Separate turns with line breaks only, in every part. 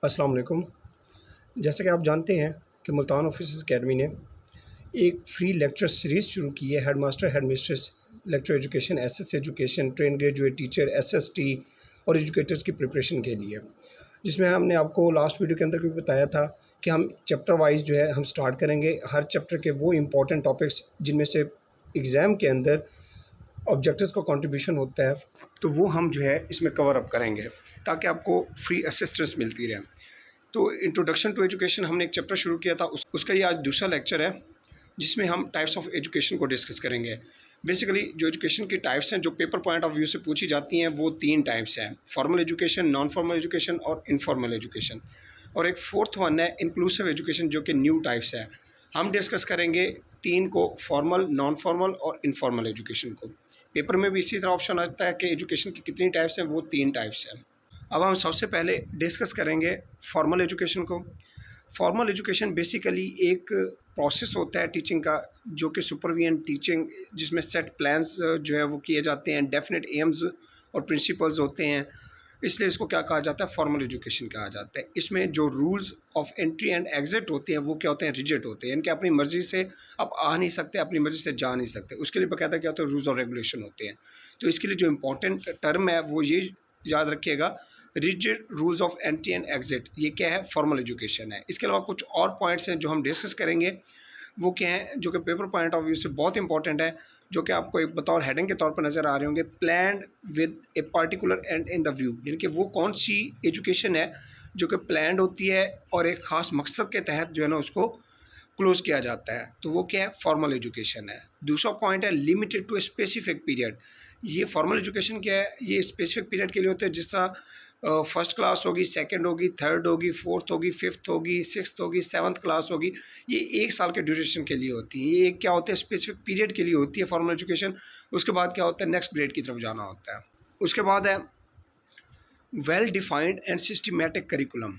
अस्सलाम वालेकुम। जैसा कि आप जानते हैं कि मुल्तान ऑफिसर्स अकेडमी ने एक फ्री लेक्चर सीरीज़ शुरू की है, head master head mistress lecture education, SS education, train graduate teacher, SST और एजुकेटर्स की प्रिपरेशन के लिए, जिसमें हमने आपको लास्ट वीडियो के अंदर भी बताया था कि हम चैप्टर वाइज जो है हम स्टार्ट करेंगे। हर चैप्टर के वो इम्पोर्टेंट टॉपिक्स जिनमें से एग्ज़ाम के अंदर ऑब्जेक्टिव्स का कंट्रीब्यूशन होता है, तो वो हम जो है इसमें कवर अप करेंगे ताकि आपको फ्री असिस्टेंस मिलती रहे। तो इंट्रोडक्शन टू एजुकेशन हमने एक चैप्टर शुरू किया था, उसका ये आज दूसरा लेक्चर है जिसमें हम टाइप्स ऑफ एजुकेशन को डिस्कस करेंगे। बेसिकली जो एजुकेशन की टाइप्स हैं जो पेपर पॉइंट ऑफ व्यू से पूछी जाती हैं वो 3 टाइप्स हैं, formal education, non formal education और इनफॉर्मल एजुकेशन। और एक फोर्थ वन है इंक्लूसिव एजुकेशन जो कि न्यू टाइप्स है। हम डिस्कस करेंगे 3 को, फॉर्मल, नॉन फॉर्मल और इनफॉर्मल एजुकेशन को। पेपर में भी इसी तरह ऑप्शन आता है कि एजुकेशन की कितनी टाइप्स हैं, वो 3 टाइप्स हैं। अब हम सबसे पहले डिस्कस करेंगे फॉर्मल एजुकेशन को। फॉर्मल एजुकेशन बेसिकली एक प्रोसेस होता है टीचिंग का जो कि सुपरविजन टीचिंग, जिसमें सेट प्लान्स जो है वो किए जाते हैं, डेफिनेट एम्स और प्रिंसिपल्स होते हैं, इसलिए इसको क्या कहा जाता है, फॉर्मल एजुकेशन कहा जाता है। इसमें जो rules of entry and exit होते हैं वो क्या होते हैं, रिजिड होते हैं, इनके अपनी मर्ज़ी से आप आ नहीं सकते, अपनी मर्ज़ी से जा नहीं सकते, उसके लिए बाकायदा क्या होता है, रूल्स और रेगुलेशन होते हैं। तो इसके लिए जो इम्पोर्टेंट टर्म है वो ये याद रखिएगा, rigid rules of entry and exit, ये क्या है, फॉर्मल एजुकेशन है। इसके अलावा कुछ और पॉइंट्स हैं जो हम डिस्कस करेंगे, वो क्या हैं जो कि पेपर पॉइंट ऑफ व्यू से बहुत इंपॉर्टेंट है, जो कि आपको एक बतौर हेडिंग के तौर पर नज़र आ रहे होंगे। Planned with a particular and in the view, यानी कि वो कौन सी एजुकेशन है जो कि प्लान्ड होती है और एक ख़ास मकसद के तहत जो है ना उसको क्लोज़ किया जाता है, तो वो क्या है, फॉर्मल एजुकेशन है। दूसरा पॉइंट है limited to a specific period. ये फॉर्मल एजुकेशन क्या है, ये स्पेसिफिक पीरियड के लिए होते हैं, जिस तरह फर्स्ट क्लास होगी, सेकंड होगी, थर्ड होगी, फोर्थ होगी, फिफ्थ होगी, सिक्स्थ होगी, सेवन्थ क्लास होगी, ये 1 साल के ड्यूरेशन के लिए होती है। ये क्या होते हैं, स्पेसिफिक पीरियड के लिए होती है फॉर्मल एजुकेशन। उसके बाद क्या होता है, नेक्स्ट ग्रेड की तरफ जाना होता है। उसके बाद है well defined and systematic curriculum.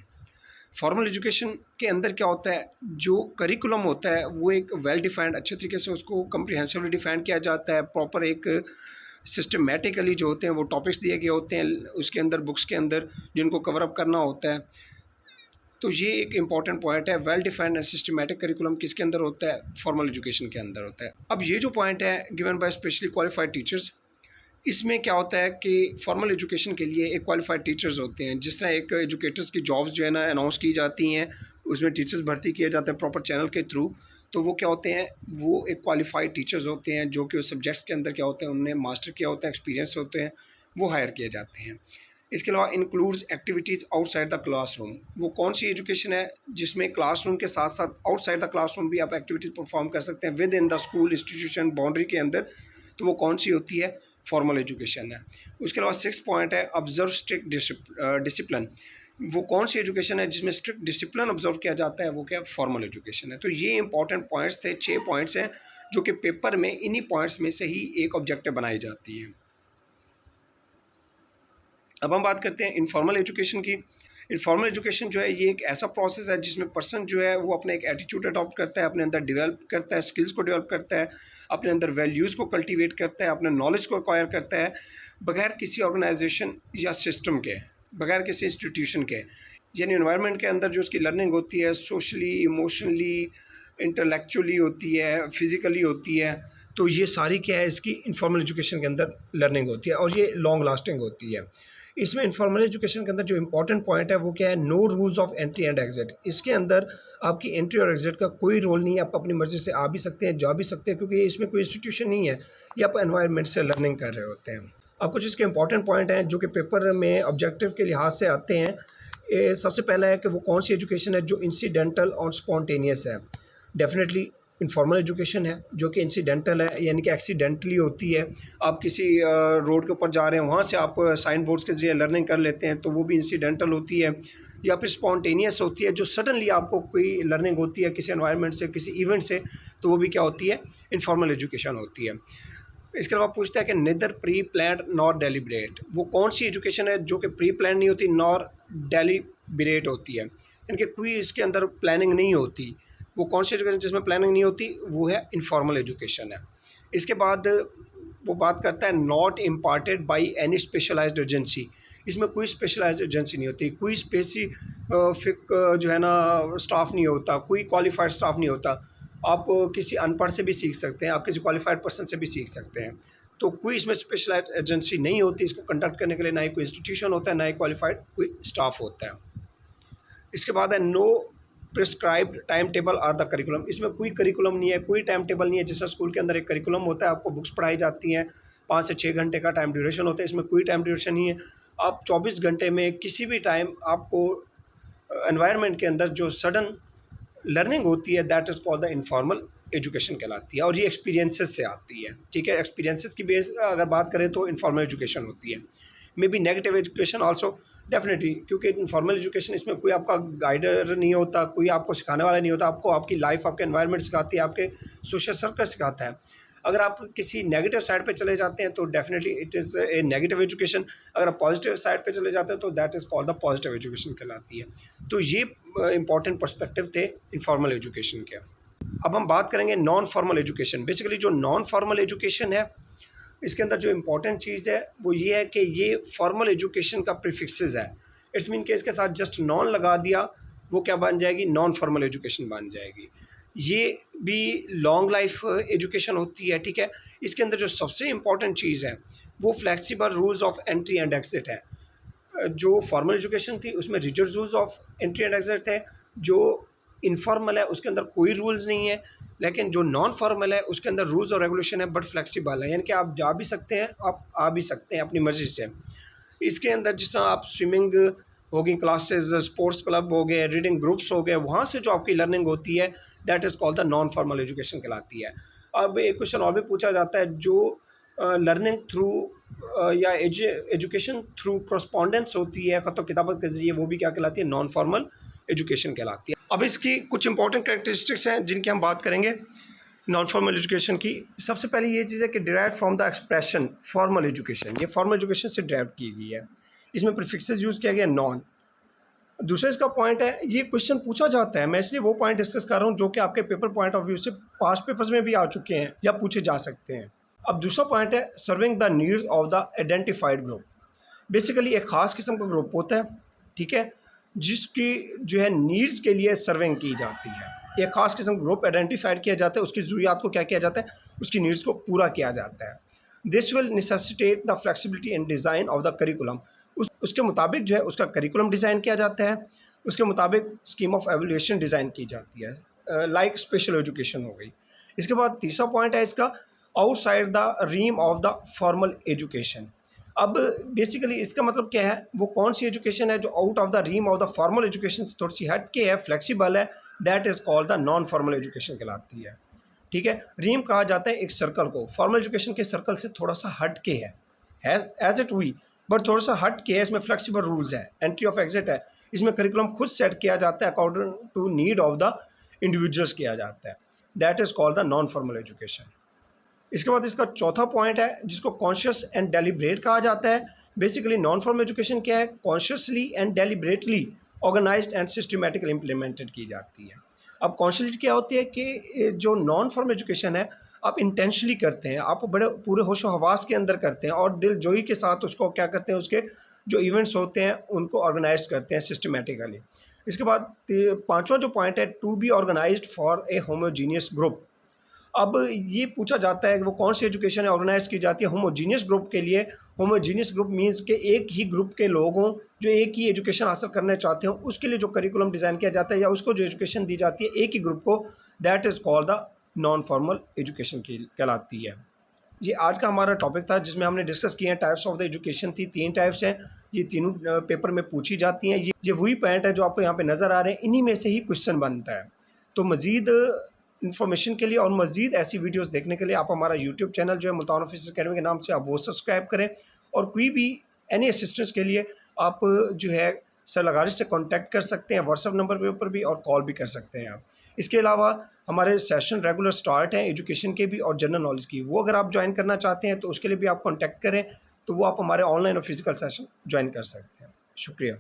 Formal education के अंदर क्या होता है, जो करिकुलम होता है वो एक वेल डिफाइंड, अच्छे तरीके से उसको कम्प्रिहेंसिवली डिफाइन किया जाता है। प्रॉपर एक सिस्टमेटिकली जो होते हैं वो टॉपिक्स दिए गए होते हैं उसके अंदर, बुक्स के अंदर, जिनको कवर अप करना होता है। तो ये एक इंपॉर्टेंट पॉइंट है, well defined and systematic curriculum किसके अंदर होता है, फॉर्मल एजुकेशन के अंदर होता है। अब ये जो पॉइंट है given by specially qualified teachers, इसमें क्या होता है कि फॉर्मल एजुकेशन के लिए एक क्वालिफाइड टीचर्स होते हैं। जिस तरह एक एजुकेटर्स की जॉब्स जो है ना अनाउंस की जाती हैं, उसमें टीचर्स भर्ती किए जाते हैं प्रॉपर चैनल के थ्रू, तो वो क्या होते हैं, वो एक क्वालिफाइड टीचर्स होते हैं जो कि उस सब्जेक्ट्स के अंदर क्या होते हैं, उन्होंने मास्टर किया होता है, एक्सपीरियंस होते हैं, वो हायर किए जाते हैं। इसके अलावा includes activities outside the classroom. वो कौन सी एजुकेशन है जिसमें क्लासरूम के साथ साथ आउटसाइड द क्लासरूम भी आप एक्टिविटीज़ परफॉर्म कर सकते हैं with in the school institution boundary के अंदर, तो वो कौन सी होती है, फॉर्मल एजुकेशन है। उसके अलावा 6 पॉइंट है ऑब्जर्व स्ट्रिक्ट डिसिप्लिन। वो कौन सी एजुकेशन है जिसमें स्ट्रिक्ट डिसिप्लिन ऑब्जर्व किया जाता है, वो क्या, फॉर्मल एजुकेशन है। तो ये इंपॉर्टेंट पॉइंट्स थे, 6 पॉइंट्स हैं जो कि पेपर में इन्हीं पॉइंट्स में से ही एक ऑब्जेक्टिव बनाई जाती है। अब हम बात करते हैं इनफॉर्मल एजुकेशन की। इनफॉर्मल एजुकेशन जो है ये एक ऐसा प्रोसेस है जिसमें पर्सन जो है वो अपना एक एटीट्यूड अडॉप्ट करता है, अपने अंदर डेवलप करता है, स्किल्स को डेवलप करता है, अपने अंदर वैल्यूज़ को कल्टीवेट करता है, अपने नॉलेज को एक्वायर करता है, बगैर किसी ऑर्गेनाइजेशन या सिस्टम के, बगैर किसी इंस्टीट्यूशन के। यानी इन्वायरमेंट के अंदर जो उसकी लर्निंग होती है सोशली, इमोशनली, इंटेलेक्चुअली होती है, फिज़िकली होती है, तो ये सारी क्या है, इसकी इनफॉर्मल एजुकेशन के अंदर लर्निंग होती है और ये लॉन्ग लास्टिंग होती है। इसमें इनफॉर्मल एजुकेशन के अंदर जो इंपॉर्टेंट पॉइंट है वो क्या है, no rules of entry and exit. इसके अंदर आपकी एंट्री और एग्जिट का कोई रोल नहीं है, आप अपनी मर्ज़ी से आ भी सकते हैं, जा भी सकते हैं, क्योंकि इसमें कोई इंस्टीट्यूशन नहीं है, ये आप एनवायरनमेंट से लर्निंग कर रहे होते हैं। अब कुछ इसके इंपॉर्टेंट पॉइंट हैं जो कि पेपर में ऑब्जेक्टिव के लिहाज से आते हैं। सबसे पहला है कि वो कौन सी एजुकेशन है जो इंसिडेंटल और स्पॉन्टेनियस है। डेफिनेटली इनफॉर्मल एजुकेशन है जो कि इंसिडेंटल है, यानी कि एक्सीडेंटली होती है। आप किसी रोड के ऊपर जा रहे हैं, वहाँ से आप साइन बोर्ड्स के ज़रिए लर्निंग कर लेते हैं, तो वो भी इंसिडेंटल होती है। या फिर स्पॉन्टेनियस होती है, जो सडनली आपको कोई लर्निंग होती है किसी एनवायरनमेंट से, किसी इवेंट से, तो वो भी क्या होती है, इनफॉर्मल एजुकेशन होती है। इसके अलावा पूछता है कि neither preplanned nor deliberate. वो कौन सी एजुकेशन है जो कि प्री प्लान नहीं होती, नॉर डेलिब्रेट होती है, यानी कि कोई इसके अंदर प्लानिंग नहीं होती। वो कौन सी एजुकेशन जिसमें प्लानिंग नहीं होती, वो है इनफॉर्मल एजुकेशन है। इसके बाद वो बात करता है not imparted by any specialised agency. इसमें कोई स्पेशलाइज्ड एजेंसी नहीं होती, कोई स्पेसिफिक जो है ना स्टाफ नहीं होता, कोई क्वालिफाइड स्टाफ नहीं होता। आप किसी अनपढ़ से भी सीख सकते हैं, आप किसी क्वालिफाइड पर्सन से भी सीख सकते हैं। तो कोई इसमें स्पेशलाइज्ड एजेंसी नहीं होती इसको कंडक्ट करने के लिए, ना ही कोई इंस्टीट्यूशन होता है, ना ही क्वालिफाइड कोई स्टाफ होता है। इसके बाद है no prescribed time table or the curriculum. इसमें कोई करिकुलम नहीं है, कोई टाइम टेबल नहीं है। जैसा स्कूल के अंदर एक करिकुलम होता है, आपको बुक्स पढ़ाई जाती हैं, 5 से 6 घंटे का टाइम ड्यूरेशन होता है, इसमें कोई टाइम ड्यूरेशन नहीं है। आप 24 घंटे में किसी भी टाइम आपको एनवायरनमेंट के अंदर जो सडन लर्निंग होती है that is called the informal education कहलाती है, और ये एक्सपीरियंसेस से आती है। ठीक है, एक्सपीरियंसेस की बेस अगर बात करें तो इनफॉर्मल एजुकेशन होती है। May be negative education also definitely, क्योंकि इनफॉर्मल एजुकेशन इसमें कोई आपका गाइडर नहीं होता, कोई आपको सिखाने वाला नहीं होता, आपको आपकी लाइफ आपके एनवायरनमेंट सिखाती है, आपके सोशल सर्कल सिखाता है। अगर आप किसी नेगेटिव साइड पे चले जाते हैं तो definitely it is a negative education. अगर आप पॉजिटिव साइड पे चले जाते हैं तो that is called the positive education कहलाती है। तो ये इंपॉर्टेंट पर्सपेक्टिव थे इनफॉर्मल एजुकेशन के। अब हम बात करेंगे नॉन फॉर्मल एजुकेशन। बेसिकली जो नॉन फॉर्मल एजुकेशन है, इसके अंदर जो इम्पॉर्टेंट चीज़ है वो ये है कि ये फॉर्मल एजुकेशन का प्रीफिक्सेस है। इट्स मीन कि इसके साथ जस्ट नॉन लगा दिया, वो क्या बन जाएगी, नॉन फॉर्मल एजुकेशन बन जाएगी। ये भी लॉन्ग लाइफ एजुकेशन होती है। ठीक है, इसके अंदर जो सबसे इम्पॉर्टेंट चीज़ है वो flexible rules of entry and exit है। जो फॉर्मल एजुकेशन थी उसमें rigid rules of entry and exit थे, जो इनफॉर्मल है उसके अंदर कोई रूल्स नहीं है, लेकिन जो नॉन फॉर्मल है उसके अंदर रूल्स और रेगुलेशन है बट फ्लेक्सिबल है, यानी कि आप जा भी सकते हैं, आप आ भी सकते हैं अपनी मर्ज़ी से। इसके अंदर जिस तरह आप स्विमिंग हो गई क्लासेस, स्पोर्ट्स क्लब हो गए, रीडिंग ग्रुप्स हो गए, वहाँ से जो आपकी लर्निंग होती है that is called the non formal education कहलाती है। अब एक क्वेश्चन और भी पूछा जाता है, जो लर्निंग थ्रू या एजुकेशन थ्रू करस्पॉन्डेंस होती है, ख़त किताबत के ज़रिए, वो भी क्या कहलाती है, नॉन फॉर्मल एजुकेशन कहलाती है। अब इसकी कुछ इंपॉर्टेंट कैरेक्टरिस्टिक्स हैं जिनकी हम बात करेंगे नॉन फॉर्मल एजुकेशन की। सबसे पहले ये चीज़ है कि derive from the expression formal education, ये फॉर्मल एजुकेशन से डिराइव की गई है, इसमें प्रीफिक्सेस यूज़ किया गया नॉन। दूसरा इसका पॉइंट है, ये क्वेश्चन पूछा जाता है, मैं इसलिए वो पॉइंट डिस्कस कर रहा हूँ जो कि आपके पेपर पॉइंट ऑफ व्यू से पास्ट पेपर्स में भी आ चुके हैं या पूछे जा सकते हैं। अब दूसरा पॉइंट है serving the needs of the identified group. Basically एक ख़ास किस्म का ग्रुप होता है, ठीक है, जिसकी जो है नीड्स के लिए सर्विंग की जाती है। एक ख़ास किस्म का ग्रुप आइडेंटिफाइड किया जाता है, उसकी ज़रूरियात को क्या किया जाता है, उसकी नीड्स को पूरा किया जाता है। This will necessitate the flexibility and design of the curriculum. उसके मुताबिक जो है उसका करिकुलम डिज़ाइन किया जाता है, उसके मुताबिक स्कीम ऑफ एवल्यूएशन डिज़ाइन की जाती है, लाइक स्पेशल एजुकेशन हो गई। इसके बाद तीसरा पॉइंट है इसका outside the realm of the formal education. अब बेसिकली इसका मतलब क्या है, वो कौन सी एजुकेशन है जो out of the realm of the formal education से थोड़ी सी हट के है, फ्लेक्सिबल है, that is called the non formal education कहलाती है। ठीक है, रीम कहा जाता है एक सर्कल को, फॉर्मल एजुकेशन के सर्कल से थोड़ा सा हट के है एज इट हुई, बट थोड़ा सा हट के है। इसमें फ्लेक्सिबल रूल्स है, एंट्री ऑफ एग्जिट है, इसमें करिकुलम खुद सेट किया जाता है, according to need of the individuals किया जाता है, that is called the non formal education. इसके बाद इसका चौथा पॉइंट है जिसको कॉन्शियस एंड डेलिब्रेट कहा जाता है। बेसिकली नॉन फॉर्मल एजुकेशन क्या है, consciously and deliberately organised and systematically implemented की जाती है। अब कॉन्शियसली क्या होती है कि जो नॉन फॉर्मल एजुकेशन है आप इंटेंशनली करते हैं, आप बड़े पूरे होशो हवास के अंदर करते हैं और दिल जोई के साथ उसको क्या करते हैं, उसके जो इवेंट्स होते हैं उनको ऑर्गेनाइज करते हैं सिस्टमेटिकली। इसके बाद पांचवा जो पॉइंट है, to be organised for a homogeneous group. अब ये पूछा जाता है कि वो कौन सी एजुकेशन है ऑर्गेनाइज की जाती है होमोजीनियस ग्रुप के लिए। होमोजीनियस ग्रुप मींस कि एक ही ग्रुप के लोग हों जो एक ही एजुकेशन हासिल करना चाहते हो, उसके लिए जो करिकुलम डिज़ाइन किया जाता है या उसको जो एजुकेशन दी जाती है एक ही ग्रुप को, that is called the non formal education की कहलाती है। ये आज का हमारा टॉपिक था जिसमें हमने डिस्कस किए हैं टाइप्स ऑफ द एजुकेशन थी, 3 टाइप्स हैं, ये तीनों पेपर में पूछी जाती हैं। ये वही पॉइंट है जो आपको यहाँ पे नज़र आ रहे हैं, इन्हीं में से ही क्वेश्चन बनता है। तो मज़ीद इन्फॉर्मेशन के लिए और मज़ीद ऐसी वीडियोस देखने के लिए आप हमारा यूट्यूब चैनल जो है मुल्तान ऑफिसर्स अकेडमी के नाम से आप वो सब्सक्राइब करें, और कोई भी एनी असिस्टेंस के लिए आप जो है सर लगारिश से कांटेक्ट कर सकते हैं, व्हाट्सएप नंबर के ऊपर भी, और कॉल भी कर सकते हैं आप। इसके अलावा हमारे सेशन रेगुलर स्टार्ट हैं एजुकेशन के भी और जनरल नॉलेज की, वो अगर आप ज्वाइन करना चाहते हैं तो उसके लिए भी आप कॉन्टैक्ट करें, तो वो आप हमारे ऑनलाइन और फिज़िकल सेशन ज्वाइन कर सकते हैं। शुक्रिया।